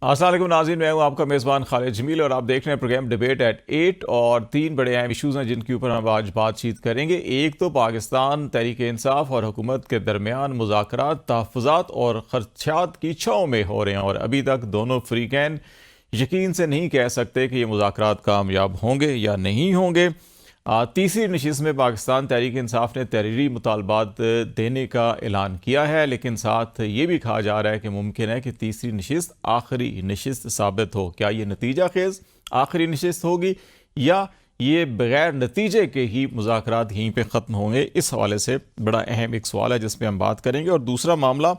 अस्सलाम वालेकुम नाज़रीन, मैं हूं आपका मेज़बान खालिद जमील और आप देख रहे हैं प्रोग्राम डिबेट एट 8 और तीन बड़े अहम इशूज़ हैं जिनके ऊपर हम आज बातचीत करेंगे। एक तो पाकिस्तान तहरीक इंसाफ और हुकूमत के दरमियान मुज़ाकरात तहफ़्फ़ुज़ात और खदशात की छाँव में हो रहे हैं और अभी तक दोनों फ़रीक़ैन यकीन से नहीं कह सकते कि ये मुज़ाकरात कामयाब होंगे या नहीं होंगे। तीसरी नशिस्त में पाकिस्तान तहरीक इंसाफ ने तहरीरी मुतालबात देने का ऐलान किया है, लेकिन साथ ये भी कहा जा रहा है कि मुमकिन है कि तीसरी नशिस्त आखिरी नशिस्त साबित हो। क्या ये नतीजा खेज़ आखिरी नशिस्त होगी या ये बगैर नतीजे के ही मुज़ाकरात यहीं पे ख़त्म होंगे? इस हवाले से बड़ा अहम एक सवाल है जिस पर हम बात करेंगे। और दूसरा मामला,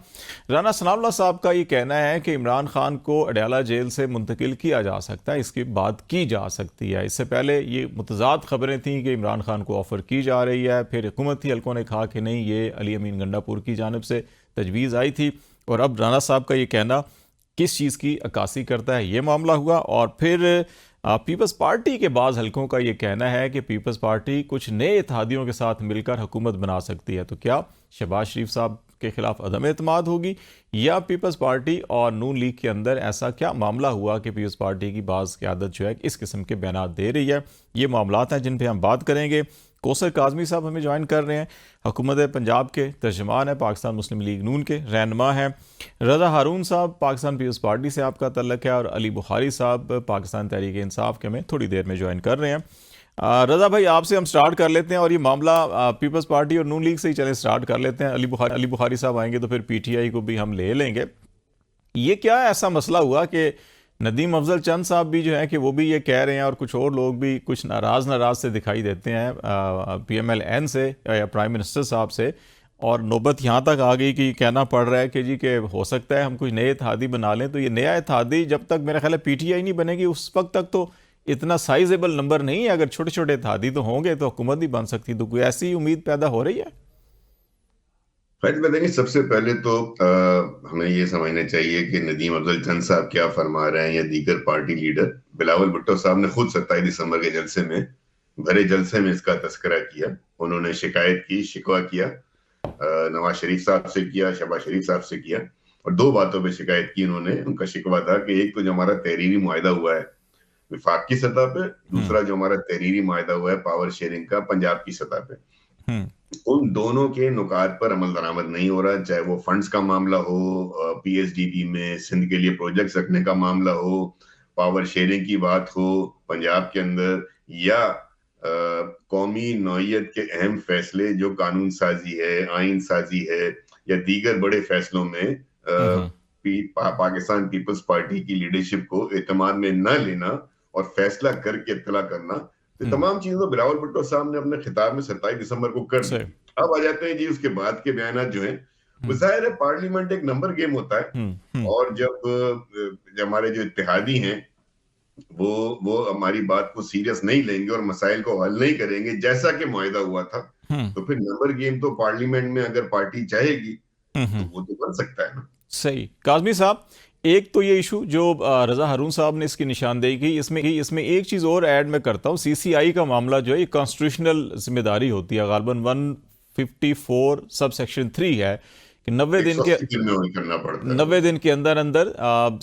राना सनाउल्लाह साहब का ये कहना है कि इमरान खान को अडयाला जेल से मुंतकिल किया जा सकता है, इसकी बात की जा सकती है। इससे पहले ये मुतज़ाद खबरें थीं कि इमरान खान को ऑफ़र की जा रही है, फिर हुकूमती हलकों ने कहा कि नहीं, ये अली अमीन गंडापुर की जानिब से तजवीज़ आई थी। और अब राना साहब का ये कहना किस चीज़ की अक्कासी करता है, ये मामला हुआ। और फिर पीपल्स पार्टी के बाद हलकों का ये कहना है कि पीपल्स पार्टी कुछ नए इत्तेहादियों के साथ मिलकर हुकूमत बना सकती है। तो क्या शहबाज शरीफ साहब के खिलाफ अदम एतमाद होगी या पीपल्स पार्टी और नून लीग के अंदर ऐसा क्या मामला हुआ कि पीपल्स पार्टी की बाज़ क़यादत जो है इस किस्म के बयान दे रही है? ये मामलात हैं जिन पर हम बात करेंगे। कौसर काज़मी साहब हमें ज्वाइन कर रहे हैं, हुकूमत पंजाब के तर्जमान है, पाकिस्तान मुस्लिम लीग नून के रहनुमा हैं। रज़ा हारून साहब पाकिस्तान पीपल्स पार्टी से आपका तल्लक है और अली बुखारी साहब पाकिस्तान तहरीक इंसाफ के में थोड़ी देर में ज्वाइन कर रहे हैं। रज़ा भाई, आपसे हम स्टार्ट कर लेते हैं और ये मामला पीपल्स पार्टी और नून लीग से ही चले स्टार्ट कर लेते हैं। अली बुखारी साहब आएंगे तो फिर पीटीआई को भी हम ले लेंगे। ये क्या ऐसा मसला हुआ कि नदीम अफजल चंद साहब भी जो है कि वो भी ये कह रहे हैं और कुछ और लोग भी कुछ नाराज़ से दिखाई देते हैं PMLN से या प्राइम मिनिस्टर साहब से, और नौबत यहाँ तक आ गई कि कहना पड़ रहा है कि जी के हो सकता है हम कुछ नए इत्तेहादी बना लें। तो ये नया इत्तेहादी जब तक मेरा ख्याल है PTI नहीं बनेगी उस वक्त तक तो इतना साइजेबल नंबर नहीं है। अगर छोटे छोटे इत्तेहादी तो होंगे तो हुकूमत ही बन सकती। तो कोई ऐसी उम्मीद पैदा हो रही है? फैज बताएंगे। सबसे पहले तो हमें ये समझना चाहिए कि नदीम अफजल चंद साहब क्या फरमा रहे हैं या दीगर पार्टी लीडर। बिलावल भुट्टो साहब ने खुद 27 दिसंबर के जलसे में, भरे जलसे में इसका तस्करा किया। उन्होंने शिकायत की, शिकवा किया, नवाज शरीफ साहब से किया, शहबाज शरीफ साहब से किया, और दो बातों पे शिकायत की उन्होंने। उनका शिकवा था कि एक तो जो हमारा तहरीरी मुआहदा हुआ है विफाक की सतह पे, दूसरा जो हमारा तहरीरी मुआहदा हुआ है पावर शेयरिंग का पंजाब की सतह पे, उन दोनों के नुकात पर अमल दरामद नहीं हो रहा। चाहे वो फंड्स का मामला हो, PSDP में सिंध के लिए प्रोजेक्ट्स रखने का मामला हो, पावर शेयरिंग की बात हो पंजाब के अंदर, या कौमी नौइयत के अहम फैसले जो कानून साजी है, आइन साजी है, या दीगर बड़े फैसलों में पाकिस्तान पीपल्स पार्टी की लीडरशिप को एतमाद में न लेना और फैसला करके इत्तला करना, तो तमाम चीजें तो बिलावल भुट्टो साहब ने अपने खिताब में 27 दिसंबर को कर दी। अब आ जाते हैं जी उसके बाद के बयान जो हैं। वो जाहिर है पार्लियामेंट एक नंबर गेम होता है, और जब हमारे जो इत्तेहादी हैं वो हमारी बात को सीरियस नहीं लेंगे और मसाइल को हल नहीं करेंगे जैसा कि मुआहिदा हुआ था, तो फिर नंबर गेम तो पार्लियामेंट में अगर पार्टी चाहेगी तो वो तो बन सकता है ना। सही। काज़मी साहब, एक तो ये इशू जो रज़ा हारून साहब ने इसकी निशानदेही की, इसमें एक चीज़ और ऐड मैं करता हूँ। CCI का मामला जो है ये कॉन्स्टिट्यूशनल जिम्मेदारी होती है, गालबन 154 सब सेक्शन 3 है कि 90 दिन के अंदर अंदर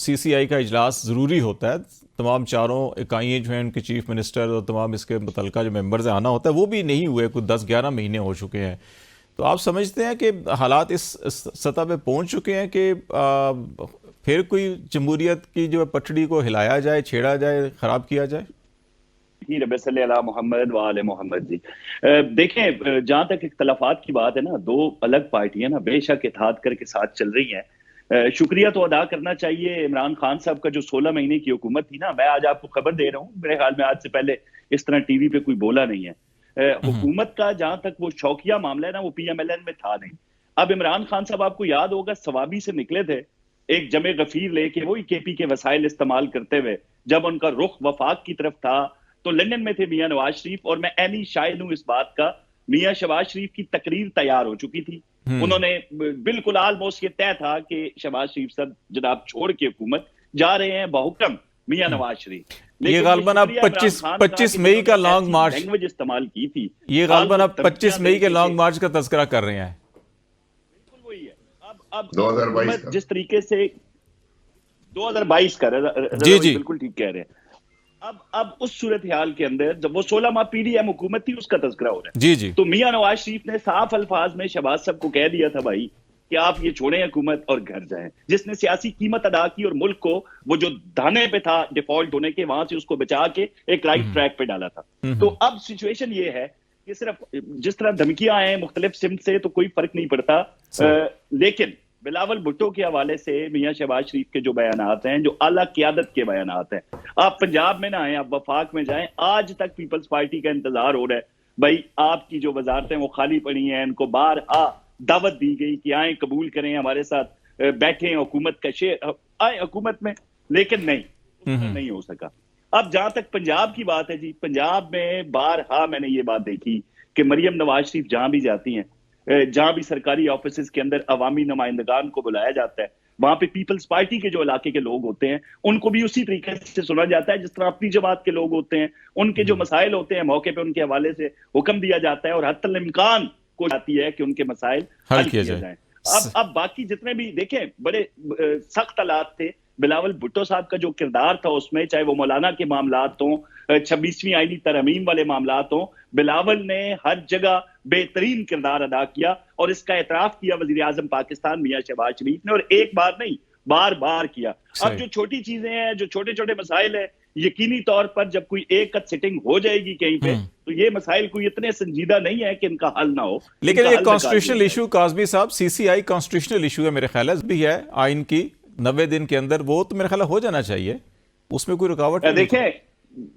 CCI का इजलास ज़रूरी होता है। तमाम चारों इकाइयाँ जो हैं उनके चीफ मिनिस्टर और तमाम इसके मुतल्लिका जो मेंबर्स आना होता है वो भी नहीं हुए, कुछ 10-11 महीने हो चुके हैं। तो आप समझते हैं कि हालात इस सतह पे पहुंच चुके हैं कि फिर कोई जमहूरियत की जो पटड़ी को हिलाया जाए, छेड़ा जाए, खराब किया जाए? रब सल्ली अला मोहम्मद व आले मोहम्मद जी। देखें, जहां तक इख्तलाफात की बात है ना, दो अलग पार्टियां ना बेशक इत्तेहाद करके साथ चल रही हैं। शुक्रिया तो अदा करना चाहिए इमरान खान साहब का जो 16 महीने की हुकूमत थी ना। मैं आज आपको खबर दे रहा हूँ, मेरे ख्याल में आज से पहले इस तरह टीवी पे कोई बोला नहीं है। हुकूमत का जहां तक वो शौकिया मामला है ना, वो PMLN में था नहीं। अब इमरान खान साहब, आपको याद होगा, सवाबी से निकले थे एक जमे गफीर लेके, वही KP के वसाइल इस्तेमाल करते हुए। जब उनका रुख वफाक की तरफ था तो लंदन में थे मियां नवाज शरीफ, और मैं ऐनी शाहिद हूं इस बात का, मियां शहबाज शरीफ की तकरीर तैयार हो चुकी थी। उन्होंने बिल्कुल ऑलमोस्ट ये तय था कि शहबाज शरीफ साहब जनाब छोड़ के हुकूमत जा रहे हैं बहुकम मियां नवाज शरीफ। ये गालबन अब 25 मई का लॉन्ग मार्च लैंग्वेज इस्तेमाल की थी। ये गालबन अब 25 मई के लॉन्ग मार्च का तज़किरा कर रहे हैं। बिल्कुल वही है। अब 2022 जिस तरीके से 2022 का जी जी बिल्कुल ठीक कह रहे हैं। अब उस सूरत हाल के अंदर जब वो 16 माह पीडीएम हुकूमत थी उसका तज़किरा हो रहा है, जी जी तो मियां नवाज शरीफ ने साफ अल्फाज में शहबाज साहब को कह दिया था भाई कि आप ये छोड़ें हुकूमत और घर जाएं, जिसने सियासी कीमत अदा की और मुल्क को वो जो धाने पे था डिफॉल्ट होने के, वहां से उसको बचा के एक राइट ट्रैक पे डाला था। तो अब सिचुएशन ये है कि सिर्फ जिस तरह धमकियां आए मुख्तलिफ सिमत से तो कोई फर्क नहीं पड़ता, लेकिन बिलावल भुट्टो के हवाले से मियां शहबाज शरीफ के जो बयानात हैं, जो आला क़यादत के बयानात हैं, आप पंजाब में ना आए, आप वफाक में जाएं, आज तक पीपल्स पार्टी का इंतजार हो रहा है भाई आपकी जो वजारतें वो खाली पड़ी हैं, इनको बार दावत दी गई कि आए कबूल करें हमारे साथ बैठे हुकूमत का शेर आए हुकूमत में, लेकिन नहीं हो सका। अब जहां तक पंजाब की बात है जी, पंजाब में बारहा मैंने ये बात देखी कि मरियम नवाज शरीफ जहां भी जाती हैं, जहां भी सरकारी ऑफिस के अंदर अवामी नुमाइंदगान को बुलाया जाता है, वहां पे पीपल्स पार्टी के जो इलाके के लोग होते हैं उनको भी उसी तरीके से सुना जाता है जिस तरह अपनी जमात के लोग होते हैं, उनके जो मसाइल होते हैं मौके पे उनके हवाले से हुक्म दिया जाता है और हत्तल इम्कान को जाती है कि उनके मसाइल हल किए जाएं। अब बाकी जितने भी देखें बड़े सख्त हालात थे, बिलावल भुट्टो साहब का जो किरदार था उसमें, चाहे वो मौलाना के मामलात हों, 26वीं आईनी तरमीम वाले मामलात हों, बिलावल ने हर जगह बेहतरीन किरदार अदा किया और इसका एतराफ किया वजीर आजम पाकिस्तान मियां शहबाज शरीफ ने, और एक बार नहीं बार बार किया। अब जो छोटी चीजें हैं, जो छोटे छोटे मसाइल है, यकीनी तौर पर जब कोई एक सिटिंग हो जाएगी कहीं पे तो ये मसाइल कोई इतने संजीदा नहीं है कि इनका हल ना हो। लेकिन एक कॉन्स्टिट्यूशनल इशू काजमी साहब, सीसीआई कॉन्स्टिट्यूशनल इशू है मेरे ख्याल भी है आइन की 90 दिन के अंदर, वो तो मेरे ख्याल हो जाना चाहिए, उसमें कोई रुकावट नहीं।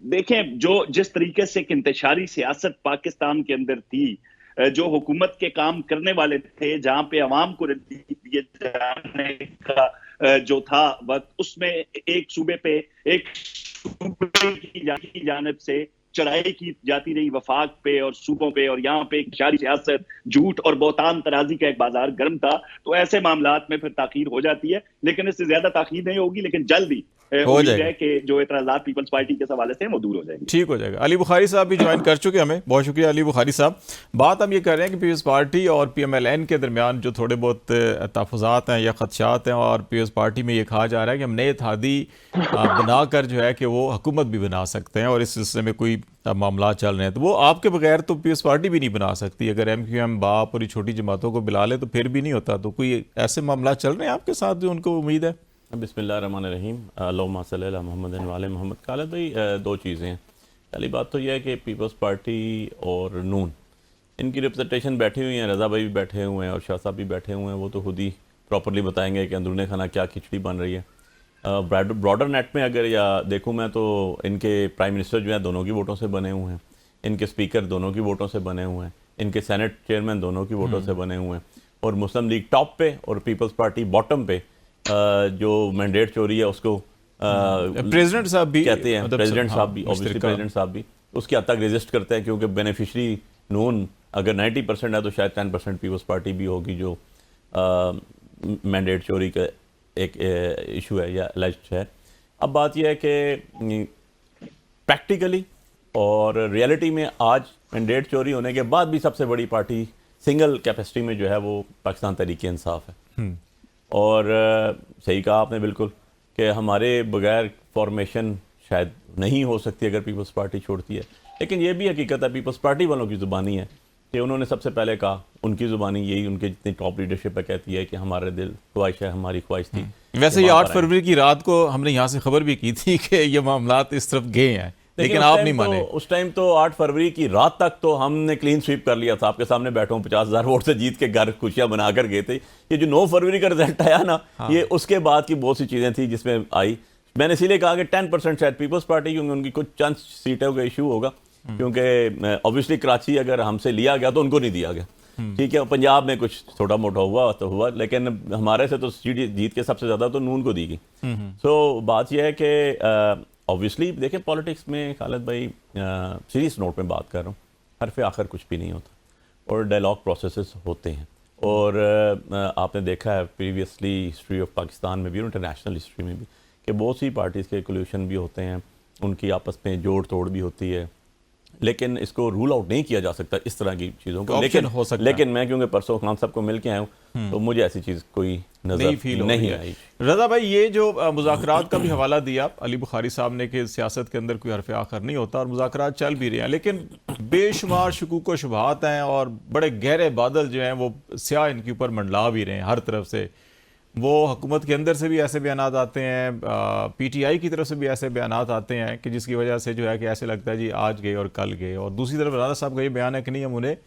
देखें जो जिस तरीके से एक इंतशारी सियासत पाकिस्तान के अंदर थी, जो हुकूमत के काम करने वाले थे, जहां पे अवाम को दिए जाने का जो था वक्त, उसमें एक सूबे पे एक सूबे की जानिब से चढ़ाई की जाती रही वफाक पे और सूबों पे, और यहाँ पे एक इंतशारी सियासत, झूठ और बोतान तराजी का एक बाजार गर्म था, तो ऐसे मामलात में फिर ताखीर हो जाती है, लेकिन इससे ज्यादा ताखीर नहीं होगी, लेकिन जल्दी उम्मीद है कि जो एतराज़ात पीपल्स पार्टी के हवाले से वो दूर हो जाएंगे। ठीक हो जाएगा। अली बुखारी साहब भी ज्वाइन कर चुके हमें, बहुत शुक्रिया अली बुखारी साहब। बात हम ये कर रहे हैं कि पीपल्स पार्टी और PMLN के दरमियान जो थोड़े बहुत तहफ़्फ़ुज़ात हैं या ख़दशात हैं, और पीपल्स पार्टी में ये कहा जा रहा है कि हम नए इत्तेहादी बनाकर जो है कि वो हुकूमत भी बना सकते हैं, और इस सिलसिले में कोई मामला चल रहे हैं, तो वो आपके बगैर तो पीपल्स पार्टी भी नहीं बना सकती। अगर MQM बाप और ये छोटी जमातों को बुला ले तो फिर भी नहीं होता, तो कोई ऐसे मामला चल रहे हैं आपके साथ जो उनको उम्मीद है? बिस्मिल्लाहिर्रहमानिर्रहीम, अल्लाहुम्मा सल्ली अला मुहम्मदिन व आले मोहम्मद। खालिद भाई, दो चीज़ें हैं। पहली बात तो यह है कि पीपल्स पार्टी और नून, इनकी रिप्रेजेंटेशन बैठी हुई हैं, रज़ा भाई भी बैठे हुए हैं और शाह साहब भी बैठे हुए हैं, वो तो खुद ही प्रॉपरली बताएंगे कि अंदरूनी खाना क्या खिचड़ी बन रही है। ब्रॉडर नेट में अगर या देखूँ मैं तो इनके प्राइम मिनिस्टर जो हैं दोनों की वोटों से बने हुए हैं, इनके स्पीकर दोनों की वोटों से बने हुए हैं, इनके सेनेट चेयरमैन दोनों की वोटों से बने हुए हैं, और मुस्लिम लीग टॉप पे और पीपल्स पार्टी बॉटम पे जो मैंडेट चोरी है उसको प्रेसिडेंट साहब भी कहते हैं, प्रेसिडेंट साहब भी, ऑब्वियसली प्रेसिडेंट साहब भी उसकी हद तक रेजिस्ट करते हैं, क्योंकि बेनिफिशरी नून अगर 90% है तो शायद 10% पीपल्स पार्टी भी होगी जो मैंडेट चोरी का एक इशू है या एलिज्ड है। अब बात यह है कि प्रैक्टिकली और रियलिटी में आज मैंडेट चोरी होने के बाद भी सबसे बड़ी पार्टी सिंगल कैपेसिटी में जो है वो पाकिस्तान तहरीक-ए-इंसाफ है। और सही कहा आपने बिल्कुल कि हमारे बगैर फॉर्मेशन शायद नहीं हो सकती अगर पीपल्स पार्टी छोड़ती है, लेकिन ये भी हकीकत है पीपल्स पार्टी वालों की ज़ुबानी है कि उन्होंने सबसे पहले कहा, उनकी ज़ुबानी यही, उनके जितनी टॉप लीडरशिप है कहती है कि हमारे दिल ख्वाहिश है, हमारी ख्वाहिश थी। वैसे ये 8 फरवरी की रात को हमने यहाँ से खबर भी की थी कि ये मामलात इस तरफ गए हैं, लेकिन आप नहीं माने। उस टाइम तो 8 फरवरी की रात तक तो हमने क्लीन स्वीप कर लिया था, आपके सामने बैठा हूँ, 50,000 वोट से जीत के घर खुशियां बनाकर गए थे। ये जो 9 फरवरी का रिजल्ट आया ना, ये उसके बाद की बहुत सी चीज़ें थी जिसमें आई। मैंने इसीलिए कहा कि 10% शायद पीपल्स पार्टी, क्योंकि उनकी कुछ चंद सीटों का इशू होगा, क्योंकि ऑब्वियसली कराची अगर हमसे लिया गया तो उनको नहीं दिया गया, ठीक है। पंजाब में कुछ छोटा मोटा हुआ तो हुआ, लेकिन हमारे से तो सीट जीत के सबसे ज़्यादा तो नून को दी गई। सो बात यह है कि ऑब्वियसली देखें पॉलिटिक्स में खालिद भाई, सीरियस नोट में बात कर रहा हूँ, हरफ आखिर कुछ भी नहीं होता और डायलॉग प्रोसेसेस होते हैं। और आपने देखा है प्रीवियसली हिस्ट्री ऑफ पाकिस्तान में भी और इंटरनेशनल हिस्ट्री में भी कि बहुत सी पार्टीज़ के कोल्यूशन भी होते हैं, उनकी आपस में जोड़ तोड़ भी होती है, लेकिन इसको रूल आउट नहीं किया जा सकता इस तरह की चीज़ों को। लेकिन हो सकता है। लेकिन मैं क्योंकि परसों खान साहब को मिल के आया हूँ तो मुझे ऐसी चीज़ कोई नजर फील नहीं आई। रजा भाई, ये जो मुज़ाकरात का भी हवाला दिया अली बुखारी साहब ने कि सियासत के अंदर कोई हरफ आखिर नहीं होता और मुज़ाकरात चल भी रहे हैं, लेकिन बेशुमार शकूक व शुबहात हैं और बड़े गहरे बादल जो हैं वो स्याह इनके ऊपर मंडला भी रहे हैं हर तरफ से। वो हुकूमत के अंदर से भी ऐसे बयान आते हैं, PTI की तरफ से भी ऐसे बयान आते हैं कि जिसकी वजह से जो है कि ऐसे लगता है जी आज गए और कल गए। और दूसरी तरफ राजा साहब का ये बयान है कि नहीं, हम उन्हें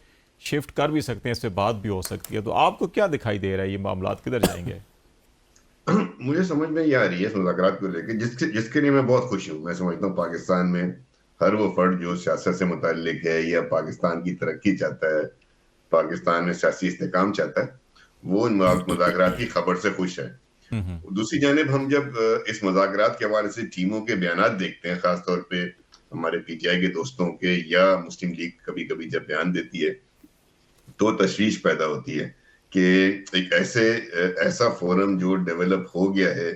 शिफ्ट कर भी सकते हैं, इस पर बात भी हो सकती है। तो आपको क्या दिखाई दे रहा है, ये मामला किधर जाएंगे? मुझे समझ में ये आ रही है इस मुज़ाकरात को लेकर, जिसके लिए मैं बहुत खुश हूँ। मैं समझता हूँ पाकिस्तान में हर वो फर्द जो सियासत से मुताल्लिक है या पाकिस्तान की तरक्की चाहता है, पाकिस्तान में सियासी इस्तेकाम चाहता है, वो इन मुज़ाकरात की खबर से खुश है। दूसरी जानिब हम जब इस मुज़ाकरात के हवाले से टीमों के बयान देखते हैं, खासतौर पे हमारे PTI के दोस्तों के या मुस्लिम लीग कभी कभी जब बयान देती है, तो तशवीश पैदा होती है कि एक ऐसा फोरम जो डेवलप हो गया है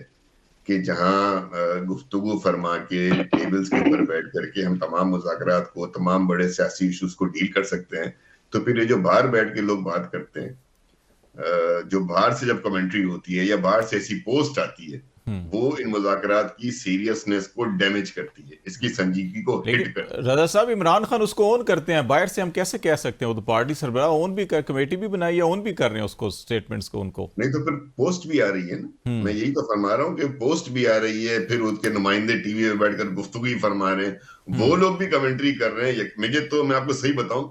कि जहां गुफ्तगू फरमा के टेबल्स के ऊपर बैठ करके हम तमाम मुज़ाकरात को, तमाम बड़े सियासी इश्यूज को डील कर सकते हैं। तो फिर ये जो बाहर बैठ के लोग बात करते हैं, जो बाहर से जब कमेंट्री होती है या बाहर से ऐसी पोस्ट आती है, वो इन मुज़ाकरात की सीरियसनेस को डैमेज करती है, इसकी संजीदगी को हिट करती है। रजा साहब, इमरान खान उसको ऑन करते हैं, बाहर से हम कैसे कह सकते हैं? वो तो पार्टी सरबराह ऑन भी कर, कमेटी भी बनाई है, ऑन भी कर रहे हैं उसको, स्टेटमेंट्स को उनको। नहीं तो फिर पोस्ट भी आ रही है ना, मैं यही तो फरमा रहा हूँ कि पोस्ट भी आ रही है, फिर उसके नुमाइंदे टीवी में बैठकर गुफ्तगू ही फरमा रहे हैं, वो लोग भी कमेंट्री कर रहे हैं। मुझे तो, मैं आपको सही बताऊं,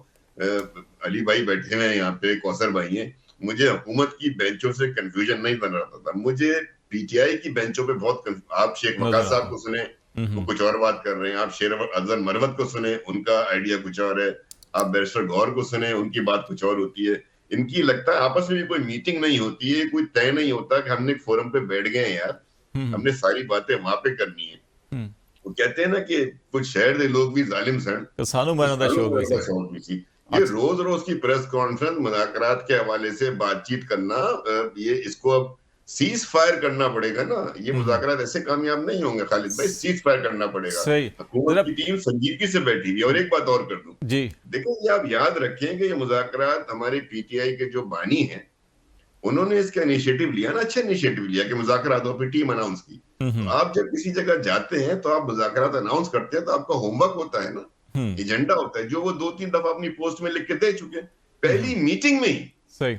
अली भाई बैठे हुए हैं यहाँ पे, कौसर भाई हैं, मुझे हुकूमत की बेंचों से कंफ्यूजन नहीं बन रहा था, मुझे PTI की बेंचों पे बहुत आप शेख वकास साहब को सुने, वो कुछ और बात कर रहे हैं, आप शेर अजहर मरवत को सुने, उनका आइडिया कुछ और है, आप बैरिस्टर गौर को सुने, उनकी बात कुछ और होती है। इनकी लगता है आपस में भी कोई मीटिंग नहीं होती है, कोई तय नहीं होता कि हमने एक फोरम पे बैठ गए हैं यार, हमने सारी बातें वहां पे करनी है। वो कहते हैं ना कि कुछ शहर दे लोग भी जालिम सन, ये रोज रोज की प्रेस कॉन्फ्रेंस मुज़ाकरात के हवाले से बातचीत करना, ये इसको अब सीज फायर करना पड़ेगा ना। ये मुज़ाकरात ऐसे कामयाब नहीं होंगे खालिद भाई, सीज फायर करना पड़ेगा। हुकूमत की टीम संजीदगी से बैठी हुई है। और एक बात और कर दूं जी, देखो ये आप याद रखें कि ये मुज़ाकरात हमारे PTI के जो बानी हैं, उन्होंने इसका इनिशिएटिव लिया ना, अच्छा इनिशिएटिव लिया कि मुज़ाकरात हो, फिर टीम अनाउंस की। तो आप जब किसी जगह जाते हैं तो आप मुज़ाकरात अनाउंस करते हैं, तो आपका होमवर्क होता है ना, एजेंडा होता है, जो वो 2-3 दफा अपनी पोस्ट में लिख के दे चुके हैं, पहली मीटिंग में ही। सही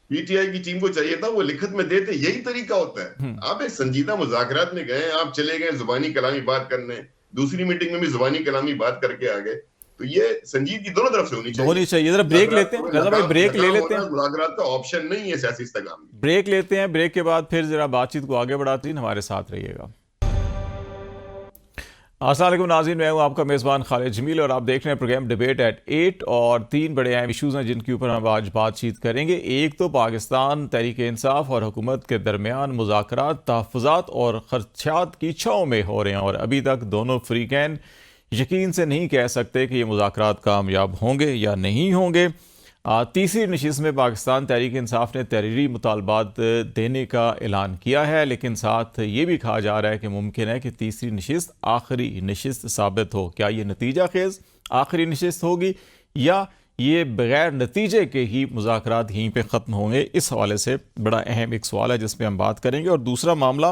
PTI की टीम को चाहिए था वो लिखत में देते, यही तरीका होता है। आप एक संजीदा मुज़ाकरात में गए, आप चले गए जुबानी कलामी बात करने, दूसरी मीटिंग में भी जुबानी कलामी बात करके आ गए, तो ये संजीदगी दोनों तरफ से होनी चाहिए। जरा ब्रेक लेते हैं रजा भाई, ब्रेक ले लेते हैं। मुज़ाकरात का ऑप्शन नहीं है सियासी इस्तेकाम। ब्रेक लेते हैं, ब्रेक के बाद फिर जरा बातचीत को आगे बढ़ाते हैं, हमारे साथ रहिएगा। अस्सलाम वालेकुम नाज़रीन, मैं हूँ आपका मेज़बान खालिद जमील और आप देख रहे हैं प्रोग्राम डिबेट एट 8। और 3 बड़े अहम इशूज़ हैं जिनके ऊपर हम आज बातचीत करेंगे। एक तो पाकिस्तान तहरीक इंसाफ और हुकूमत के दरमियान मुज़ाकरात तहफ़्फ़ुज़ात और खदशात की छाँव में हो रहे हैं और अभी तक दोनों फ़रीक़ैन यकीन से नहीं कह सकते कि ये मुज़ाकरात कामयाब होंगे या नहीं होंगे। तीसरी नशिस्त में पाकिस्तान तहरीक इंसाफ ने तहरीरी मुतालबात देने का ऐलान किया है, लेकिन साथ ये भी कहा जा रहा है कि मुमकिन है कि तीसरी नशिस्त आखिरी नशिस्त साबित हो। क्या ये नतीजा खेज़ आखिरी नशिस्त होगी या ये बगैर नतीजे के ही मुज़ाकरात यहीं पे ख़त्म होंगे? इस हवाले से बड़ा अहम एक सवाल है जिस पे हम बात करेंगे। और दूसरा मामला,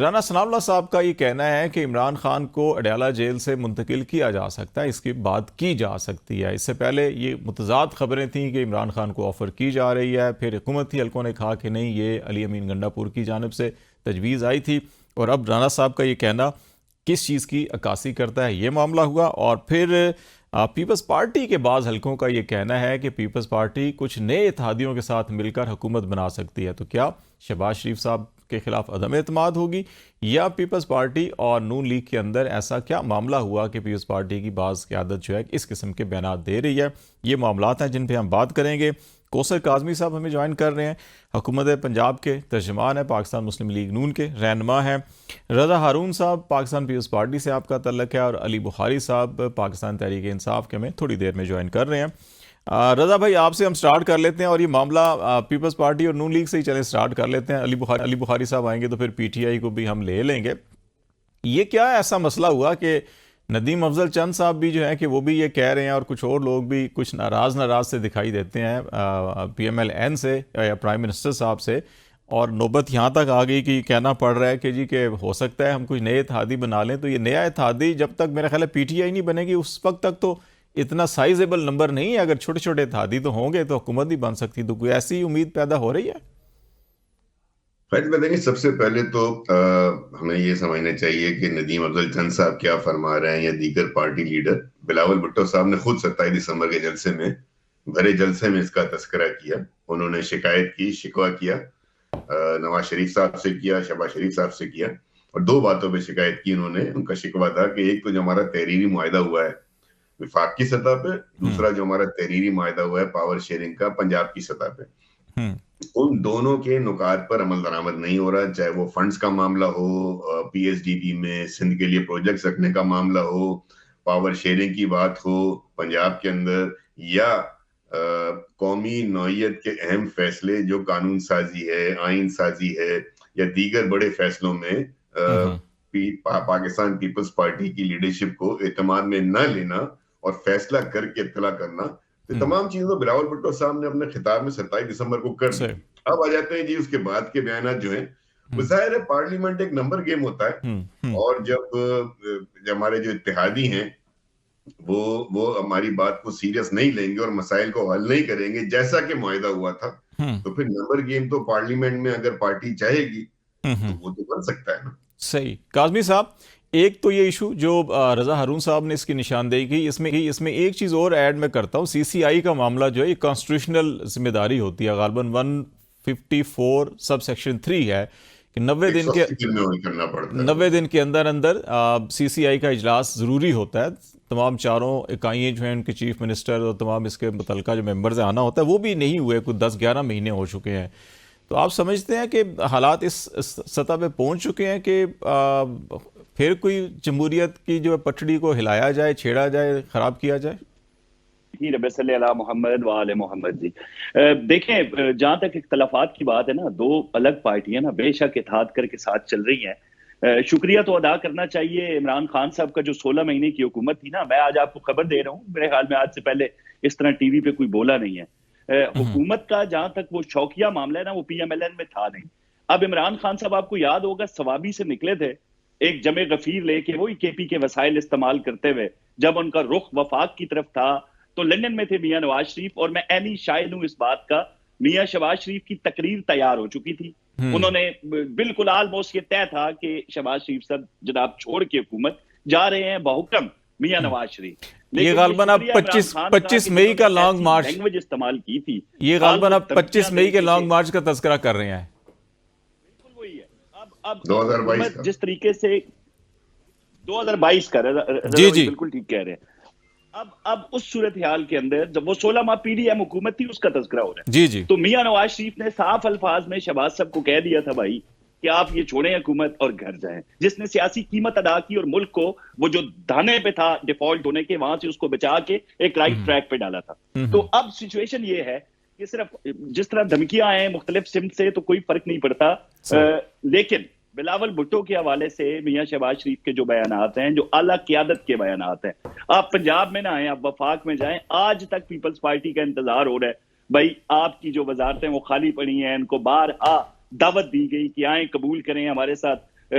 राना सनाउल्लाह साहब का ये कहना है कि इमरान खान को अडयाला जेल से मुंतकिल किया जा सकता है, इसकी बात की जा सकती है। इससे पहले ये मुतज़ाद खबरें थीं कि इमरान खान को ऑफ़र की जा रही है, फिर हुकूमती हल्कों ने कहा कि नहीं, ये अली अमीन गंडापुर की जानिब से तजवीज़ आई थी। और अब राना साहब का ये कहना किस चीज़ की अक्कासी करता है, ये मामला हुआ। और फिर पीपल्स पार्टी के बाद हल्कों का ये कहना है कि पीपल्स पार्टी कुछ नए इत्तेहादियों के साथ मिलकर हुकूमत बना सकती है। तो क्या शहबाज शरीफ साहब के खिलाफ अदम एतमाद होगी या पीपल्स पार्टी और नून लीग के अंदर ऐसा क्या मामला हुआ कि पीपल्स पार्टी की बाज़ क़यादत जो है इस किस्म के बयान दे रही है? ये मामलात हैं जिन पर हम बात करेंगे। कौसर काज़मी साहब हमें ज्वाइन कर रहे हैं, हुकूमत पंजाब के तर्जमान है, पाकिस्तान मुस्लिम लीग नून के रहनुमा हैं। रज़ा हारून साहब पाकिस्तान पीपल्स पार्टी से आपका तल्लक है और अली बुखारी साहब पाकिस्तान तहरीक इंसाफ के में थोड़ी देर में ज्वाइन कर रहे हैं। रज़ा भाई, आपसे हम स्टार्ट कर लेते हैं और ये मामला पीपल्स पार्टी और नून लीग से ही चले स्टार्ट कर लेते हैं। अली बुखारी साहब आएंगे तो फिर PTI को भी हम ले लेंगे। ये क्या ऐसा मसला हुआ कि नदीम अफजल चंद साहब भी जो है कि वो भी ये कह रहे हैं और कुछ और लोग भी कुछ नाराज से दिखाई देते हैं PMLN से या प्राइम मिनिस्टर साहब से, और नौबत यहाँ तक आ गई कि कहना पड़ रहा है कि जी कि हो सकता है हम कुछ नए इत्तेहादी बना लें। तो ये नया इत्तेहादी जब तक मेरा ख्याल है PTI नहीं बनेगी उस वक्त तक तो इतना साइजेबल नंबर नहीं है। अगर छोटे छोटे इत्तेहादी तो होंगे तो हुकूमत भी बन सकती। तो कोई ऐसी उम्मीद पैदा हो रही है? फैज बताएंगे, सबसे पहले तो हमें ये समझना चाहिए कि नदीम अफजल चंद साहब क्या फरमा रहे हैं या दीगर पार्टी लीडर। बिलावल भुट्टो साहब ने खुद 27 दिसंबर के जलसे में, भरे जलसे में इसका तस्करा किया। उन्होंने शिकायत की, शिकवा किया, नवाज शरीफ साहब से किया, शहबाज शरीफ साहब से किया, और दो बातों पे शिकायत की उन्होंने। उनका शिकवा था कि एक तो जो हमारा तहरीरी मुआहदा हुआ है विफाक की सतह पे, दूसरा जो हमारा तहरीरी मुआहदा हुआ है पावर शेयरिंग का पंजाब की सतह पे, उन दोनों के नुकात पर अमल दरामद नहीं हो रहा। चाहे वो फंड्स का मामला हो, PSDP में सिंध के लिए प्रोजेक्ट्स रखने का मामला हो, पावर शेयरिंग की बात हो पंजाब के अंदर, या कौमी नौइयत के अहम फैसले जो कानून साजी है, आइन साजी है, या दीगर बड़े फैसलों में पाकिस्तान पीपल्स पार्टी की लीडरशिप को एतमाद में न लेना और फैसला करके इत्तला करना, तो तमाम चीजों बिलावल भुट्टो साहब ने अपने खिताब में 27 दिसंबर को कर दी। अब आ जाते हैं जी उसके बाद के बयान जो हैं। जाहिर है पार्लियामेंट एक नंबर गेम होता है, और जब हमारे जो इत्तेहादी हैं वो हमारी बात को सीरियस नहीं लेंगे और मसाइल को हल नहीं करेंगे जैसा कि मुआहदा हुआ था, तो फिर नंबर गेम तो पार्लियामेंट में अगर पार्टी चाहेगी तो वो तो बन सकता है ना। सही। काज़मी साहब, एक तो ये इशू जो रजा हारून साहब ने इसकी निशानदेही की, इसमें एक चीज़ और ऐड मैं करता हूँ। CCI का मामला जो है ये कॉन्स्टिट्यूशनल जिम्मेदारी होती है, गालबन 154 सब सेक्शन 3 है कि 90 दिन के अंदर CCI का इजलास ज़रूरी होता है। तमाम चारों इकाइयाँ जो हैं उनके चीफ मिनिस्टर और तमाम इसके मुतल्लिका जो मेंबर्स आना होता है, वो भी नहीं हुए, कुछ 10-11 महीने हो चुके हैं। तो आप समझते हैं कि हालात इस सतह पे पहुंच चुके हैं कि फिर कोई जमहूरियत की जो पटड़ी को हिलाया जाए, छेड़ा जाए, खराब किया जाए? मोहम्मद वाले मोहम्मद जी, देखें जहां तक इख्तलाफात की बात है ना, दो अलग पार्टियां ना बेशक इत्तेहाद करके साथ चल रही हैं। शुक्रिया तो अदा करना चाहिए इमरान खान साहब का जो 16 महीने की हुकूमत थी ना। मैं आज आपको खबर दे रहा हूँ, मेरे ख्याल में आज से पहले इस तरह टीवी पे कोई बोला नहीं है। हुकूमत का जहां तक वो शौकिया मामला है ना, वो PMLN में था नहीं। अब इमरान खान साहब आपको याद होगा सवाबी से निकले थे एक जमे गफीर लेके, वही KP के वसाइल इस्तेमाल करते हुए। जब उनका रुख वफाक की तरफ था तो लंदन में थे मियां नवाज शरीफ, और मैं ऐनी शाहिद हूं इस बात का, मियां शहबाज शरीफ की तकरीर तैयार हो चुकी थी। उन्होंने बिल्कुल ऑलमोस्ट ये तय था कि शहबाज शरीफ साहब जनाब छोड़ के हुकूमत जा रहे हैं बहुकम मियां नवाज शरीफ। ये गालबन अब 25 मई का लॉन्ग मार्च लैंग्वेज इस्तेमाल की थी। ये गालबन अब 25 मई के लॉन्ग मार्च का तस्करा कर रहे हैं। बिल्कुल वही है। अब 2022 जिस तरीके से 2022 का जी बिल्कुल ठीक कह रहे हैं। अब उस सूरत हाल के अंदर जब वो 16 माह PDM हुकूमत थी उसका तस्करा हो रहा है। जी। तो मियां नवाज शरीफ ने साफ अल्फाज में शहबाज साहब को कह दिया था भाई कि आप ये छोड़ें हुकूमत और घर जाएं, जिसने सियासी कीमत अदा की और मुल्क को वो जो धाने पे था डिफॉल्ट होने के, वहां से उसको बचा के एक राइट ट्रैक पे डाला था। तो अब सिचुएशन ये है कि सिर्फ जिस तरह धमकियां आए मुख्तलिफ सिमत से तो कोई फर्क नहीं पड़ता, लेकिन बिलावल भुट्टो के हवाले से मियां शहबाज शरीफ के जो बयानात हैं, जो आला क़यादत के बयानात हैं, आप पंजाब में ना आए, आप वफाक में जाएं, आज तक पीपल्स पार्टी का इंतजार हो रहा है भाई आपकी जो वजारतें वो खाली पड़ी हैं, इनको बार दावत दी गई कि आए कबूल करें, हमारे साथ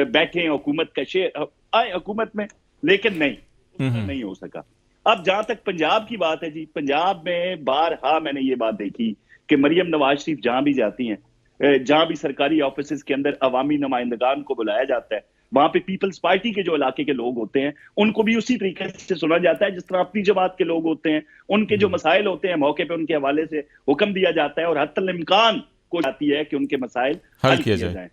बैठे, हुकूमत का शेयर आए हुकूमत में, लेकिन नहीं हो सका। अब जहां तक पंजाब की बात है जी, पंजाब में बारहा मैंने ये बात देखी कि मरियम नवाज शरीफ जहां भी जाती हैं, जहां भी सरकारी ऑफिस के अंदर अवामी नुमाइंदगान को बुलाया जाता है, वहां पे पीपल्स पार्टी के जो इलाके के लोग होते हैं उनको भी उसी तरीके से सुना जाता है जिस तरह अपनी जमात के लोग होते हैं। उनके जो मसाइल होते हैं मौके पे उनके हवाले से हुक्म दिया जाता है और हत्तल इम्कान को जाती है कि उनके मसाइल हल किए जाएं।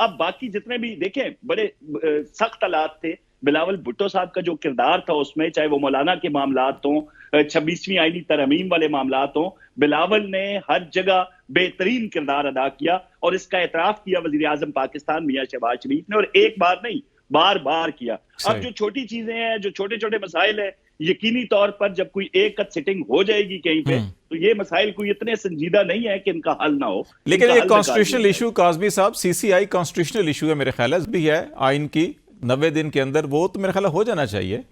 अब बाकी जितने भी देखें बड़े सख्त हालात थे, बिलावल भुट्टो साहब का जो किरदार था उसमें, चाहे वो मौलाना के मामलात हों, 26वीं आईनी तरमीम वाले मामलात हों, बिलावल ने हर जगह बेहतरीन किरदार अदा किया और इसका एतराफ किया वजीर आजम पाकिस्तान मियां शहबाज शरीफ ने, और एक बार नहीं बार बार किया। अब जो छोटी चीजें हैं, जो छोटे छोटे मसाइल है, यकीनी तौर पर जब कोई एक सिटिंग हो जाएगी कहीं पे तो ये मसाइल कोई इतने संजीदा नहीं है कि इनका हल ना हो। लेकिन ये कॉन्स्टिट्यूशनल इशू काज़मी साहब, CCI कॉन्स्टिट्यूशनल इशू है मेरे ख्याल भी है आइन की 90 दिन के अंदर, वो तो मेरे ख्याल हो जाना चाहिए।